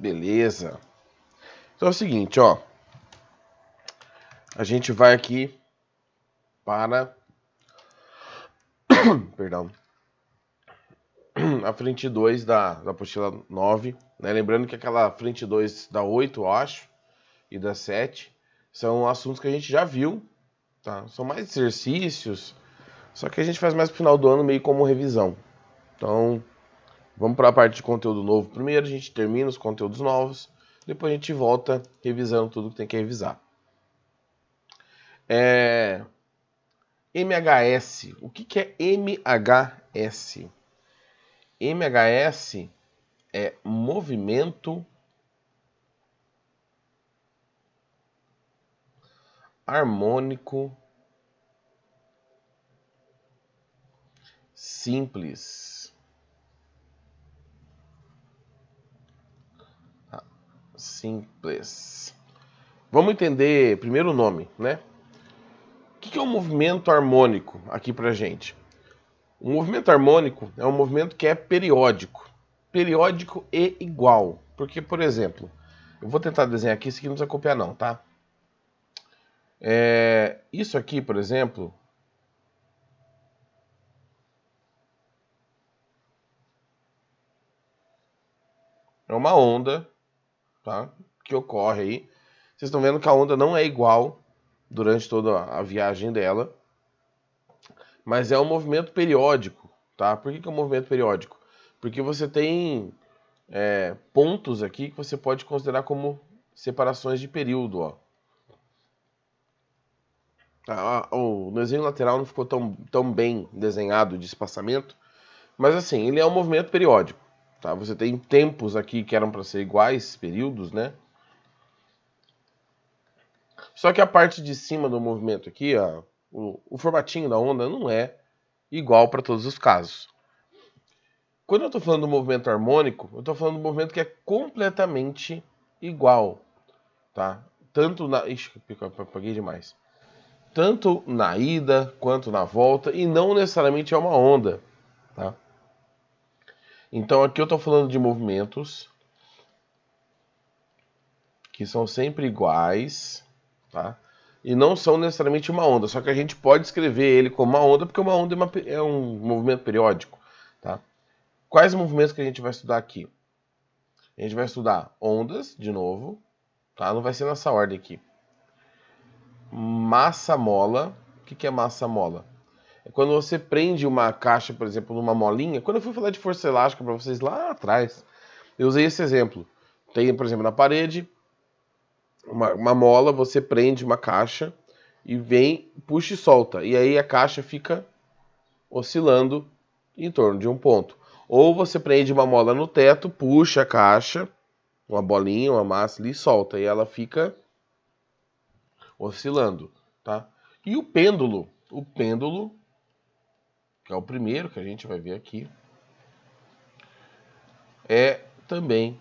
Beleza. Então é o seguinte, ó. A gente vai aqui para... Perdão. A frente 2 da apostila 9. Né? Lembrando que aquela frente 2 da 8, eu acho, e da 7, são assuntos que a gente já viu. Tá? São mais exercícios, só que a gente faz mais pro final do ano meio como revisão. Então, vamos para a parte de conteúdo novo primeiro, a gente termina os conteúdos novos, depois a gente volta revisando tudo que tem que revisar. MHS. O que é MHS? MHS é movimento harmônico simples. Simples. Vamos entender primeiro o nome, né? O que é um movimento harmônico aqui pra gente? O movimento harmônico é um movimento que é periódico. Periódico e igual. Porque, por exemplo, eu vou tentar desenhar aqui, isso aqui não precisa copiar não, tá? Isso aqui, por exemplo, é uma onda, tá? Que ocorre aí. Vocês estão vendo que a onda não é igual durante toda a viagem dela, mas é um movimento periódico, tá? Por que é um movimento periódico? Porque você tem pontos aqui que você pode considerar como separações de período, ó. No desenho lateral não ficou tão bem desenhado de espaçamento, mas assim, ele é um movimento periódico, tá? Você tem tempos aqui que eram para ser iguais, períodos, né? Só que a parte de cima do movimento aqui, ó, o formatinho da onda não é igual para todos os casos. Quando eu estou falando do movimento harmônico, eu estou falando do movimento que é completamente igual, tá? Tanto na... Ixi, apaguei demais. Tanto na ida quanto na volta, e não necessariamente é uma onda, tá? Então aqui eu estou falando de movimentos que são sempre iguais, tá? E não são necessariamente uma onda, só que a gente pode escrever ele como uma onda, porque uma onda é um movimento periódico, tá? Quais movimentos que a gente vai estudar aqui? A gente vai estudar ondas, de novo, tá? Não vai ser nessa ordem aqui. Massa-mola. O que é massa-mola? É quando você prende uma caixa, por exemplo, numa molinha. Quando eu fui falar de força elástica para vocês lá atrás, eu usei esse exemplo. Tem, por exemplo, na parede, uma mola, você prende uma caixa e vem, puxa e solta. E aí a caixa fica oscilando em torno de um ponto. Ou você prende uma mola no teto, puxa a caixa, uma bolinha, uma massa ali e solta. E ela fica oscilando, tá? E o pêndulo, que é o primeiro que a gente vai ver aqui, é também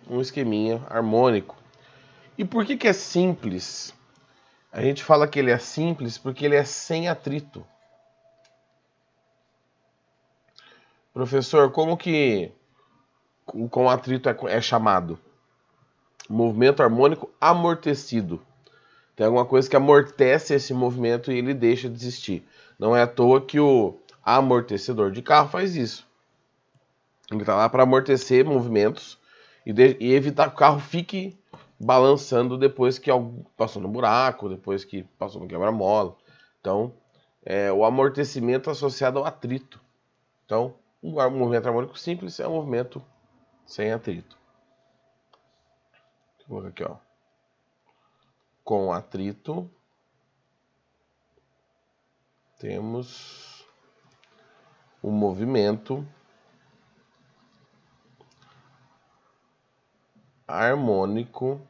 um esqueminha harmônico. E por que é simples? A gente fala que ele é simples porque ele é sem atrito. Professor, como que com atrito é chamado? Movimento harmônico amortecido. Tem alguma coisa que amortece esse movimento e ele deixa de existir. Não é à toa que o amortecedor de carro faz isso. Ele está lá para amortecer movimentos e evitar que o carro fique balançando depois que passou no buraco, depois que passou no quebra-mola. Então, o amortecimento associado ao atrito. Então, um movimento harmônico simples é um movimento sem atrito. Vou colocar aqui, ó. Com atrito, temos o movimento harmônico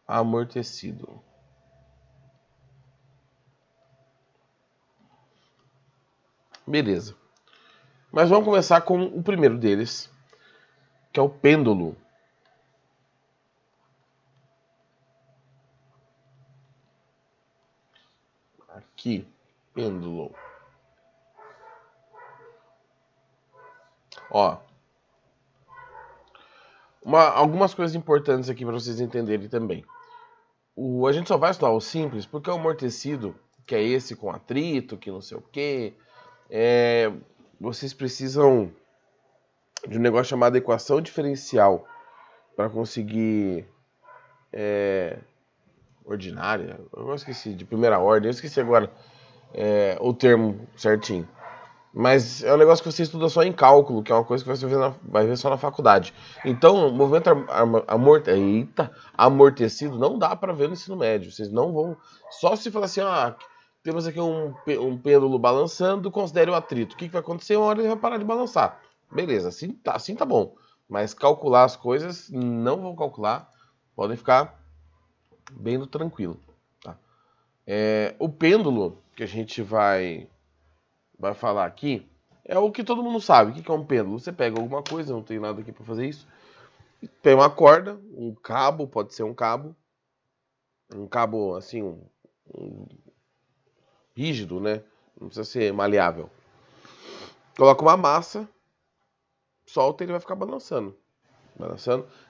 amortecido. Beleza. Mas vamos começar com o primeiro deles, que é o pêndulo. Aqui, pêndulo. Ó. Algumas coisas importantes aqui para vocês entenderem também. A gente só vai estudar o simples porque o amortecido, que é esse com atrito, que não sei o quê, vocês precisam de um negócio chamado equação diferencial para conseguir ordinária. Eu esqueci, de primeira ordem, eu esqueci agora o termo certinho. Mas é um negócio que você estuda só em cálculo, que é uma coisa que você vai ver só na faculdade. Então, o movimento amortecido não dá para ver no ensino médio. Vocês não vão. Só se falar assim, temos aqui um pêndulo balançando, considere o atrito. O que vai acontecer? Uma hora ele vai parar de balançar. Beleza, assim tá bom. Mas calcular as coisas, não vão calcular. Podem ficar bem tranquilo. Tá? O pêndulo que a gente vai falar aqui é o que todo mundo sabe. O que é um pêndulo? Você pega alguma coisa, não tem nada aqui para fazer isso. Tem uma corda, um cabo, pode ser um cabo assim, um rígido, né? Não precisa ser maleável. Coloca uma massa, solta e ele vai ficar balançando.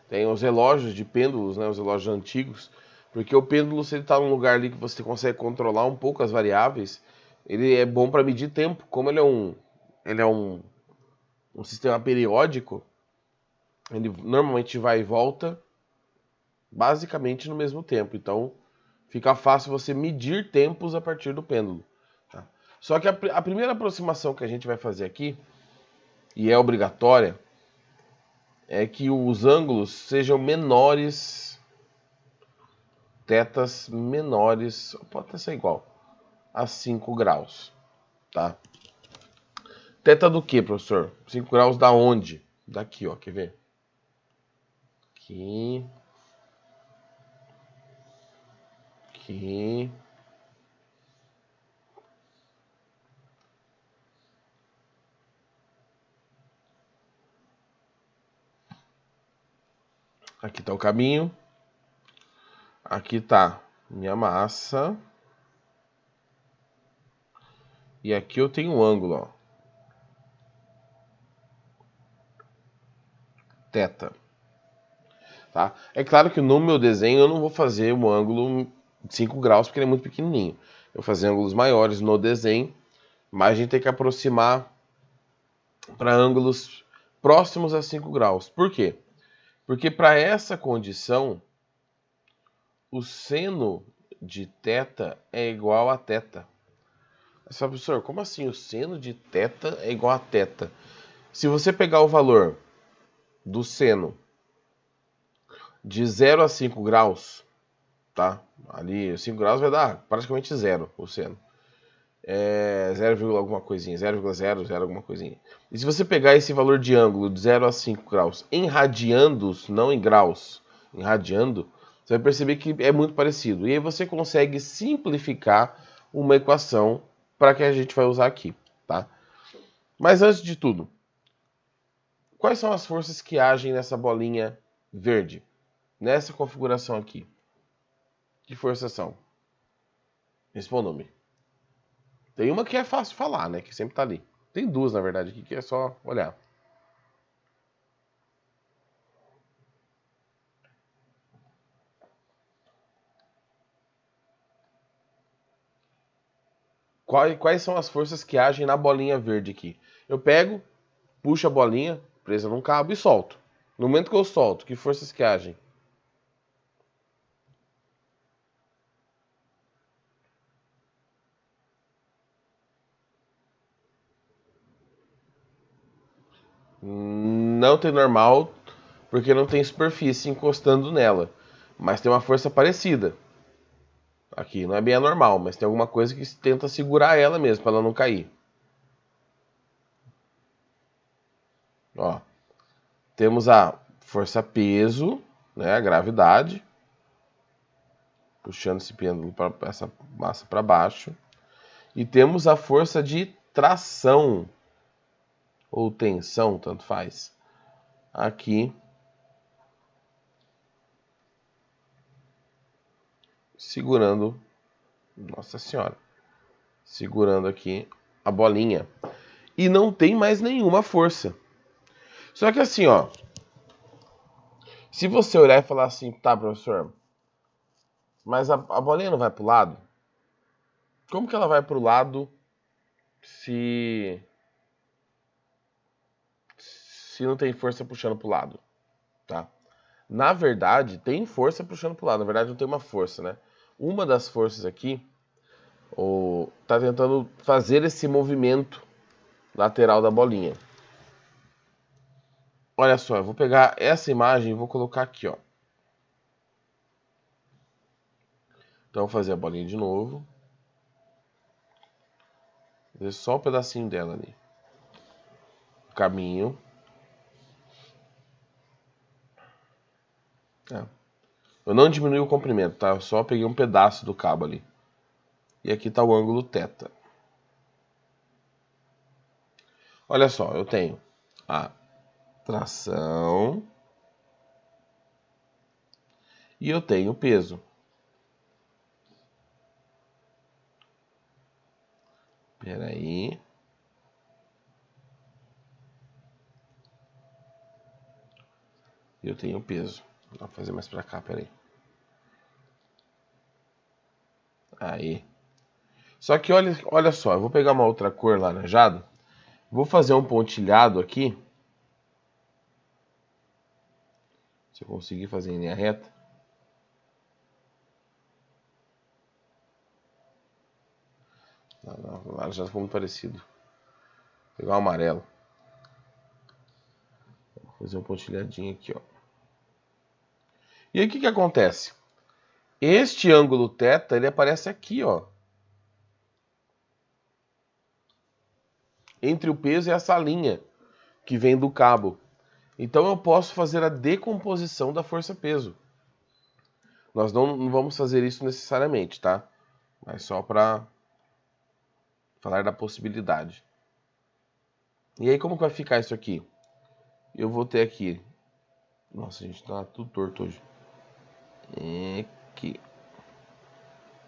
Tem os relógios de pêndulos, né? Os relógios antigos. Porque o pêndulo, se ele está num lugar ali que você consegue controlar um pouco as variáveis, ele é bom para medir tempo. Como ele é um sistema periódico, ele normalmente vai e volta basicamente no mesmo tempo. Então, fica fácil você medir tempos a partir do pêndulo. Tá? Só que a primeira aproximação que a gente vai fazer aqui, e é obrigatória, é que os ângulos sejam menores, tetas menores, pode até ser igual, a 5 graus. Tá? Teta do que, professor? 5 graus da onde? Daqui, ó, quer ver? Aqui. Aqui. Aqui tá o caminho. Aqui tá minha massa. E aqui eu tenho um ângulo, ó. Teta. Tá? É claro que no meu desenho eu não vou fazer um ângulo de 5 graus porque ele é muito pequenininho. Eu vou fazer ângulos maiores no desenho, mas a gente tem que aproximar para ângulos próximos a 5 graus. Por quê? Porque para essa condição, o seno de θ é igual a θ. Mas, professor, como assim o seno de θ é igual a θ? Se você pegar o valor do seno de 0 a 5 graus, tá? Ali 5 graus vai dar praticamente zero o seno. 0, alguma coisinha, 0,00 alguma coisinha. E se você pegar esse valor de ângulo de 0 a 5 graus em radiandos, não em graus, em radiando, você vai perceber que é muito parecido. E aí você consegue simplificar uma equação para que a gente vai usar aqui, tá? Mas antes de tudo, quais são as forças que agem nessa bolinha verde? Nessa configuração aqui. Que forças são? Respondam-me. Tem uma que é fácil falar, né? Que sempre tá ali. Tem duas, na verdade, aqui que é só olhar. Quais são as forças que agem na bolinha verde aqui? Eu pego, puxo a bolinha, presa num cabo e solto. No momento que eu solto, que forças que agem? Não tem normal, porque não tem superfície encostando nela. Mas tem uma força parecida. Aqui não é bem anormal, mas tem alguma coisa que tenta segurar ela mesmo, para ela não cair. Ó, temos a força peso, né, a gravidade, puxando esse pêndulo para essa massa para baixo. E temos a força de tração, ou tensão, tanto faz, aqui, segurando, nossa senhora, segurando aqui a bolinha. E não tem mais nenhuma força. Só que assim, ó, Se você olhar e falar assim, tá, professor, mas a bolinha não vai pro lado? Como que ela vai pro lado se não tem força puxando pro lado, tá? Na verdade, tem força puxando pro lado. Na verdade, não tem uma força, né? Uma das forças aqui tá tentando fazer esse movimento lateral da bolinha. Olha só, eu vou pegar essa imagem e vou colocar aqui, ó. Então, vou fazer a bolinha de novo. Fazer só um pedacinho dela ali. Caminho. É. Eu não diminui o comprimento, tá? Eu só peguei um pedaço do cabo ali. E aqui está o ângulo θ. Olha só, eu tenho a tração e eu tenho o peso. Espera aí. Eu tenho o peso. Vou fazer mais para cá, peraí. Aí. Só que olha só, eu vou pegar uma outra cor laranjada. Vou fazer um pontilhado aqui. Se eu conseguir fazer em linha reta. Não, laranjado ficou muito parecido. Vou pegar o amarelo. Vou fazer um pontilhadinho aqui, ó. E aí o que acontece? Este ângulo θ, ele aparece aqui, ó. Entre o peso e essa linha que vem do cabo. Então eu posso fazer a decomposição da força-peso. Nós não vamos fazer isso necessariamente, tá? Mas só para falar da possibilidade. E aí como que vai ficar isso aqui? Eu vou ter aqui... Nossa, gente, tá tudo torto hoje. Aqui.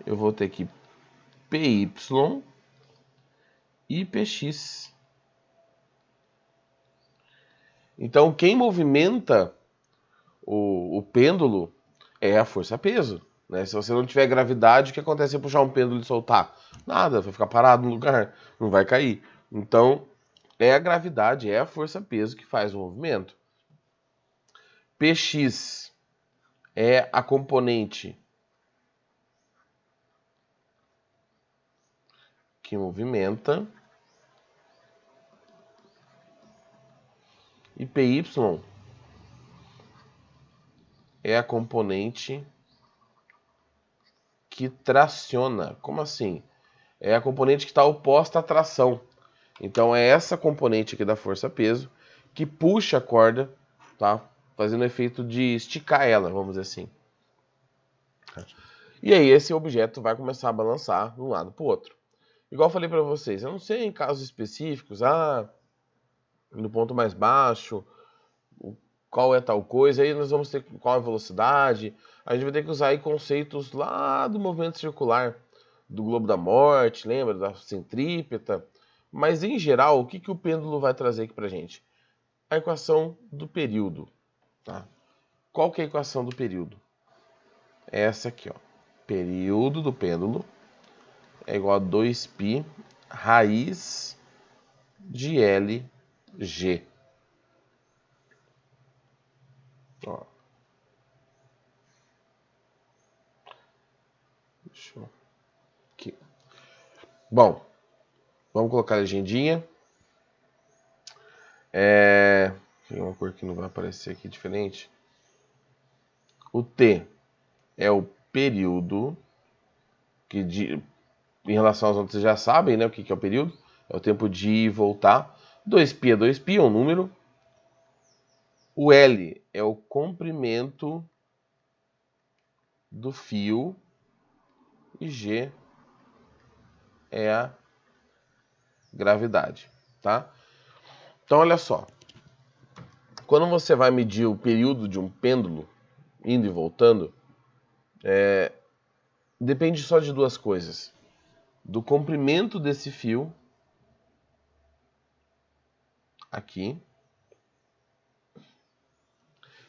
Eu vou ter aqui PY e PX. Então quem movimenta o pêndulo é a força-peso. Né? Se você não tiver gravidade, o que acontece se puxar um pêndulo e soltar? Nada, vai ficar parado no lugar, não vai cair. Então, é a gravidade, é a força-peso que faz o movimento. Px é a componente que movimenta. E Py é a componente que traciona. Como assim? É a componente que está oposta à tração. Então é essa componente aqui da força-peso que puxa a corda, tá? Fazendo o efeito de esticar ela, vamos dizer assim. E aí esse objeto vai começar a balançar de um lado para o outro. Igual eu falei para vocês, eu não sei em casos específicos, no ponto mais baixo, qual é tal coisa, aí nós vamos ter qual é a velocidade. A gente vai ter que usar aí conceitos lá do movimento circular, do globo da morte, lembra? Da centrípeta. Mas em geral, o que o pêndulo vai trazer aqui pra gente? A equação do período. Tá? Qual que é a equação do período? É essa aqui, ó. Período do pêndulo é igual a 2π raiz de LG. Ó. Deixa eu... Aqui. Bom, vamos colocar a legendinha. Tem uma cor que não vai aparecer aqui diferente. O T é o período, que em relação aos outros vocês já sabem, né, o que é o período. É o tempo de ir e voltar. 2π é 2π, é um número. O L é o comprimento do fio. E G é a gravidade, tá? Então, olha só. Quando você vai medir o período de um pêndulo, indo e voltando, depende só de duas coisas. Do comprimento desse fio, aqui,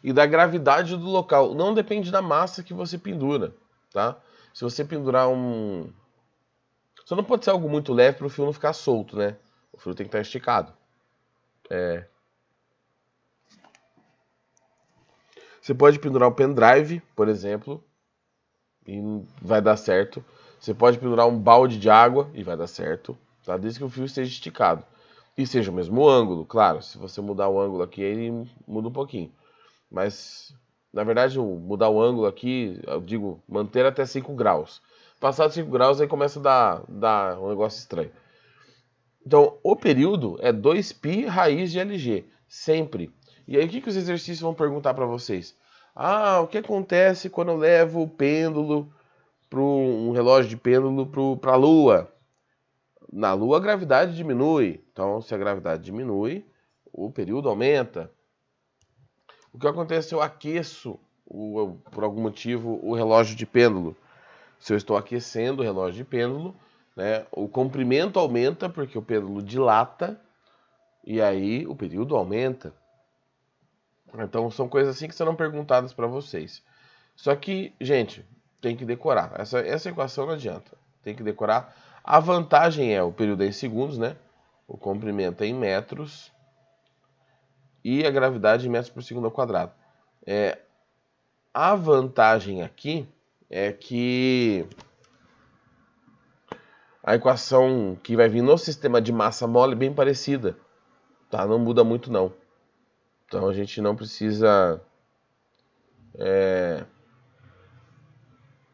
e da gravidade do local. Não depende da massa que você pendura, tá? Se você pendurar um... Só não pode ser algo muito leve para o fio não ficar solto, né? O fio tem que estar esticado. Você pode pendurar um pendrive, por exemplo, e vai dar certo. Você pode pendurar um balde de água e vai dar certo, tá? Desde que o fio esteja esticado. E seja o mesmo ângulo, claro. Se você mudar o ângulo aqui, ele muda um pouquinho. Mas, na verdade, mudar o ângulo aqui, eu digo, manter até 5 graus. Passado 5 graus, aí começa a dar um negócio estranho. Então, o período é 2π raiz de LG, sempre. E aí, o que os exercícios vão perguntar para vocês? Ah, o que acontece quando eu levo o pêndulo um relógio de pêndulo para a Lua? Na Lua, a gravidade diminui. Então, se a gravidade diminui, o período aumenta. O que acontece se eu aqueço, por algum motivo, o relógio de pêndulo? Se eu estou aquecendo o relógio de pêndulo, né, o comprimento aumenta porque o pêndulo dilata e aí o período aumenta. Então são coisas assim que serão perguntadas para vocês. Só que, gente, tem que decorar. Essa equação não adianta. Tem que decorar. A vantagem é o período é em segundos, né? O comprimento é em metros e a gravidade em metros por segundo ao quadrado. A vantagem aqui é que a equação que vai vir no sistema de massa mole é bem parecida, tá? Não muda muito não. Então a gente não precisa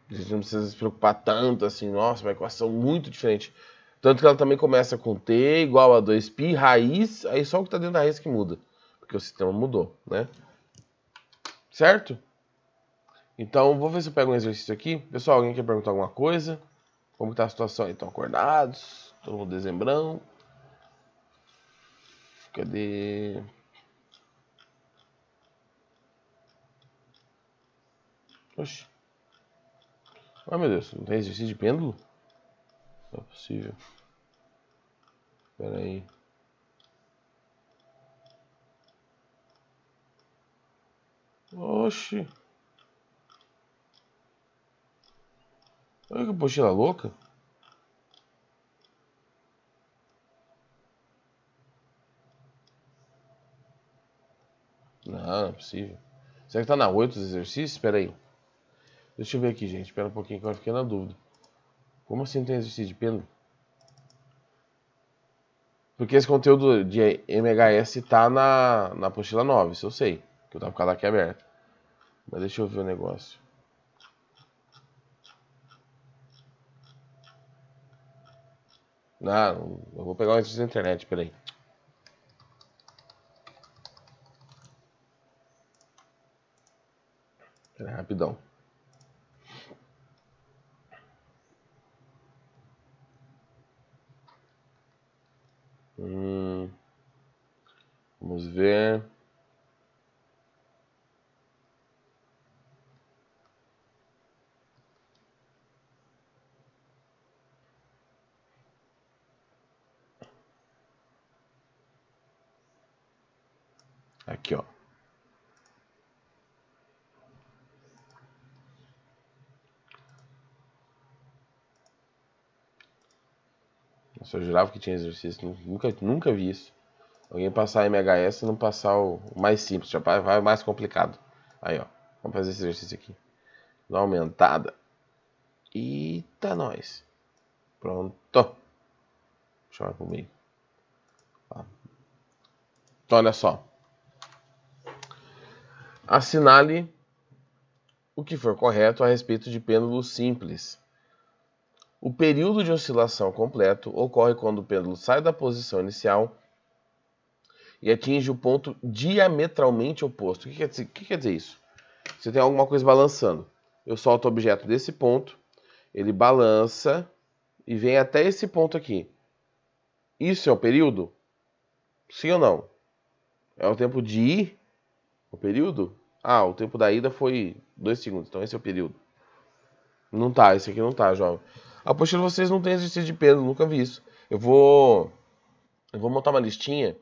se preocupar tanto assim, nossa, uma equação muito diferente. Tanto que ela também começa com t igual a 2π raiz, aí só o que está dentro da raiz que muda, porque o sistema mudou, né? Certo? Então, vou ver se eu pego um exercício aqui. Pessoal, alguém quer perguntar alguma coisa? Como está a situação aí? Estão acordados? Todo mundo dezembrão? Cadê? Oxi. Ai, meu Deus, não tem exercício de pêndulo? Não é possível. Espera aí. Oxi. Olha que apostila louca. Não é possível. Será que tá na 8 os exercícios? Espera aí. Deixa eu ver aqui, gente. Espera um pouquinho que eu fiquei na dúvida. Como assim não tem exercício de pêndulo? Porque esse conteúdo de MHS tá na apostila 9, isso eu sei. Que eu tava com ela aqui aberta. Mas deixa eu ver o negócio. Não, eu vou pegar o exercício da internet, peraí. Peraí, rapidão. Vamos ver. Aqui, ó. Nossa, eu jurava que tinha exercício. Nunca vi isso. Alguém passar MHS e não passar o mais simples. Já vai o mais complicado. Aí, ó. Vamos fazer esse exercício aqui. Dá uma aumentada. Eita, nós. Pronto. Deixa eu ver comigo. Então, olha só. Assinale o que for correto a respeito de pêndulo simples. O período de oscilação completo ocorre quando o pêndulo sai da posição inicial e atinge o ponto diametralmente oposto. O que quer dizer isso? Você tem alguma coisa balançando. Eu solto o objeto desse ponto, ele balança e vem até esse ponto aqui. Isso é o período? Sim ou não? É o tempo de ir? O período? Ah, o tempo da ida foi 2 segundos, então esse é o período. Não tá, esse aqui não tá, jovem. A apostila vocês não tem exercício de pêndulo, nunca vi isso. Eu vou montar uma listinha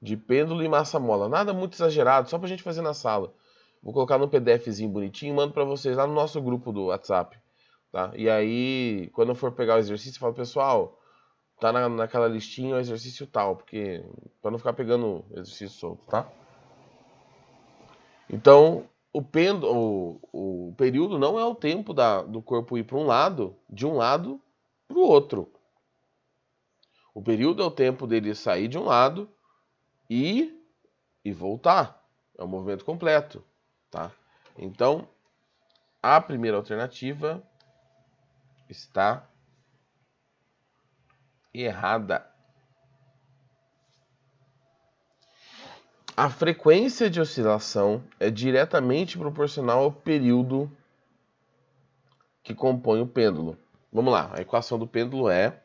de pêndulo e massa mola. Nada muito exagerado, só pra gente fazer na sala. Vou colocar no PDFzinho bonitinho e mando para vocês lá no nosso grupo do WhatsApp, tá? E aí, quando eu for pegar o exercício, eu falo, pessoal, tá naquela listinha o exercício tal, porque para não ficar pegando exercício solto, tá? Então, o período não é o tempo do corpo ir para um lado, de um lado para o outro. O período é o tempo dele sair de um lado e voltar. É um movimento completo, tá? Então, a primeira alternativa está errada. A frequência de oscilação é diretamente proporcional ao período que compõe o pêndulo. Vamos lá, a equação do pêndulo é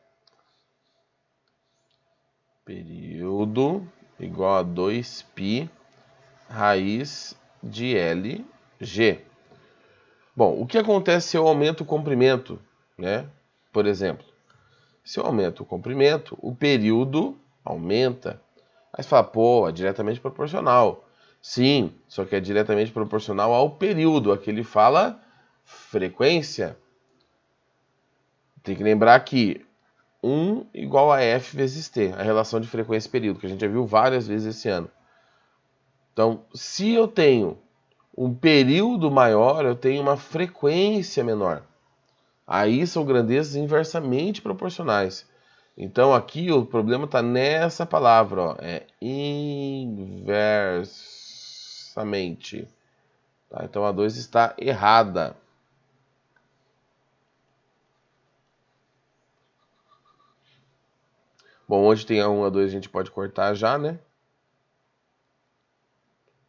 período igual a 2π raiz de LG. Bom, o que acontece se eu aumento o comprimento, né? Por exemplo, se eu aumento o comprimento, o período aumenta. Aí você fala, pô, é diretamente proporcional. Sim, só que é diretamente proporcional ao período. Aqui ele fala frequência. Tem que lembrar que 1 igual a F vezes T, a relação de frequência e período, que a gente já viu várias vezes esse ano. Então, se eu tenho um período maior, eu tenho uma frequência menor. Aí são grandezas inversamente proporcionais. Então aqui o problema está nessa palavra, ó, é inversamente. Tá? Então a 2 está errada. Bom, onde tem a 1, a 2 a gente pode cortar já, né?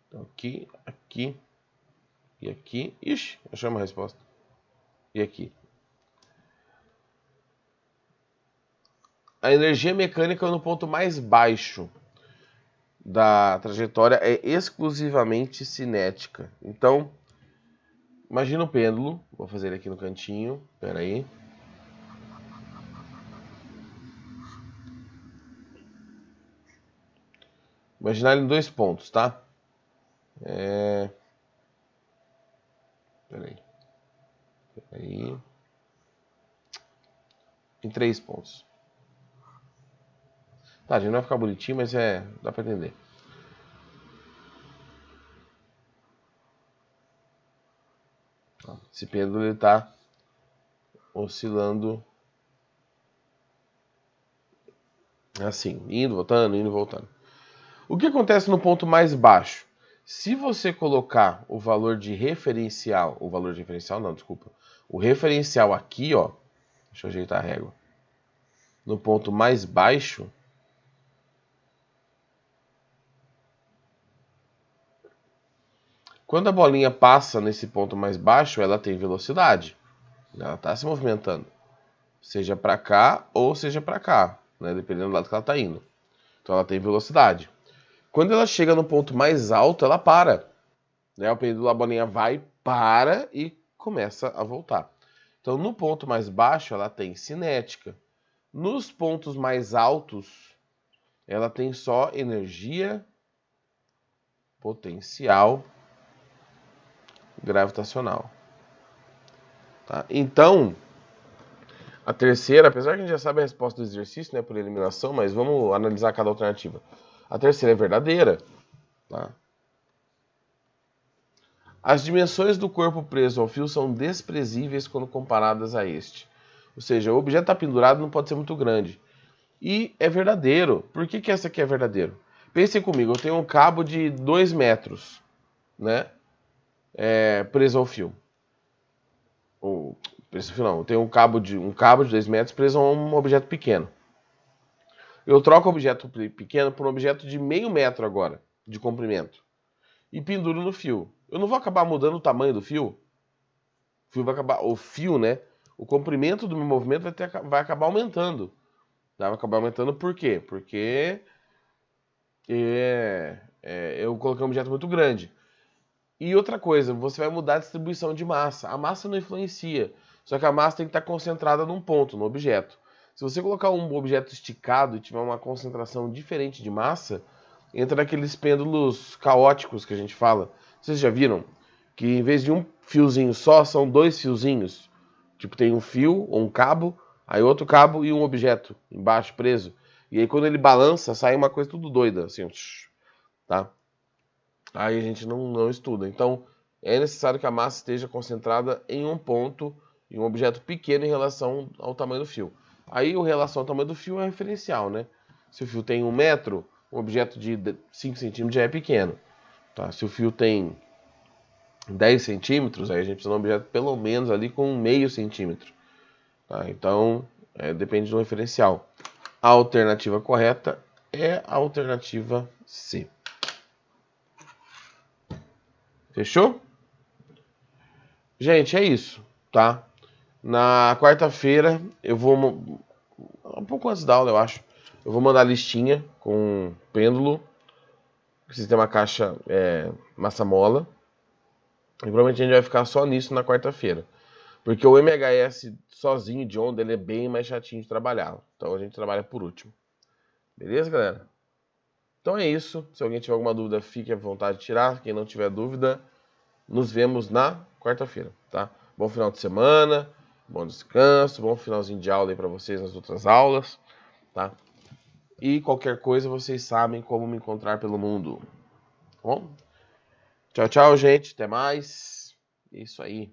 Então aqui, aqui e aqui. Ixi, achamos a resposta. E aqui. A energia mecânica no ponto mais baixo da trajetória é exclusivamente cinética. Então, imagina o pêndulo. Vou fazer ele aqui no cantinho. Espera aí. Imaginar ele em 2 pontos, tá? Peraí. Em 3 pontos. Tá, a gente não vai ficar bonitinho, mas dá pra entender. Esse pêndulo ele tá oscilando assim, indo, voltando, indo e voltando. O que acontece no ponto mais baixo? Se você colocar o valor de referencial, o referencial aqui, ó, deixa eu ajeitar a régua, no ponto mais baixo, quando a bolinha passa nesse ponto mais baixo, ela tem velocidade, ela está se movimentando, seja para cá ou seja para cá, né, dependendo do lado que ela está indo. Então ela tem velocidade. Quando ela chega no ponto mais alto, ela para. Né? O pêndulo, a bolinha vai, para e começa a voltar. Então, no ponto mais baixo, ela tem cinética. Nos pontos mais altos, ela tem só energia potencial gravitacional. Tá? Então, a terceira, apesar que a gente já sabe a resposta do exercício, né, por eliminação, mas vamos analisar cada alternativa. A terceira é verdadeira. Tá? As dimensões do corpo preso ao fio são desprezíveis quando comparadas a este. Ou seja, o objeto está pendurado, não pode ser muito grande. E é verdadeiro. Por que essa aqui é verdadeiro? Pensem comigo, eu tenho um cabo de 2 metros, né? Preso ao fio. Preso ao fio não, eu tenho um cabo de 2 metros preso a um objeto pequeno. Eu troco o objeto pequeno por um objeto de meio metro agora, de comprimento. E penduro no fio. Eu não vou acabar mudando o tamanho do fio? O fio vai acabar, né? O comprimento do meu movimento vai acabar aumentando. Tá? Vai acabar aumentando por quê? Porque eu coloquei um objeto muito grande. E outra coisa, você vai mudar a distribuição de massa. A massa não influencia, só que a massa tem que estar concentrada num ponto, no objeto. Se você colocar um objeto esticado e tiver uma concentração diferente de massa, entra naqueles pêndulos caóticos que a gente fala. Vocês já viram? que em vez de um fiozinho só, são 2 fiozinhos. Tipo, tem um fio ou um cabo, aí outro cabo e um objeto embaixo preso. E aí quando ele balança, sai uma coisa tudo doida, assim, tá? Aí a gente não estuda. Então, é necessário que a massa esteja concentrada em um ponto, em um objeto pequeno em relação ao tamanho do fio. Aí, em relação ao tamanho do fio é referencial, né? Se o fio tem 1 metro, um objeto de 5 centímetros já é pequeno. Tá? Se o fio tem 10 centímetros, aí a gente precisa de um objeto pelo menos ali com meio centímetro. Tá? Então, depende do referencial. A alternativa correta é a alternativa C. Fechou? Gente, é isso, tá? Na quarta-feira eu vou, um pouco antes da aula, eu acho, eu vou mandar a listinha com pêndulo, sistema caixa massa-mola, e provavelmente a gente vai ficar só nisso na quarta-feira. Porque o MHS sozinho de onda, ele é bem mais chatinho de trabalhar. Então a gente trabalha por último. Beleza, galera? Então é isso. Se alguém tiver alguma dúvida, fique à vontade de tirar. Quem não tiver dúvida, nos vemos na quarta-feira, tá? Bom final de semana, bom descanso, bom finalzinho de aula aí pra vocês nas outras aulas, tá? E qualquer coisa, vocês sabem como me encontrar pelo mundo. Tá bom? Tchau, tchau, gente. Até mais. Isso aí.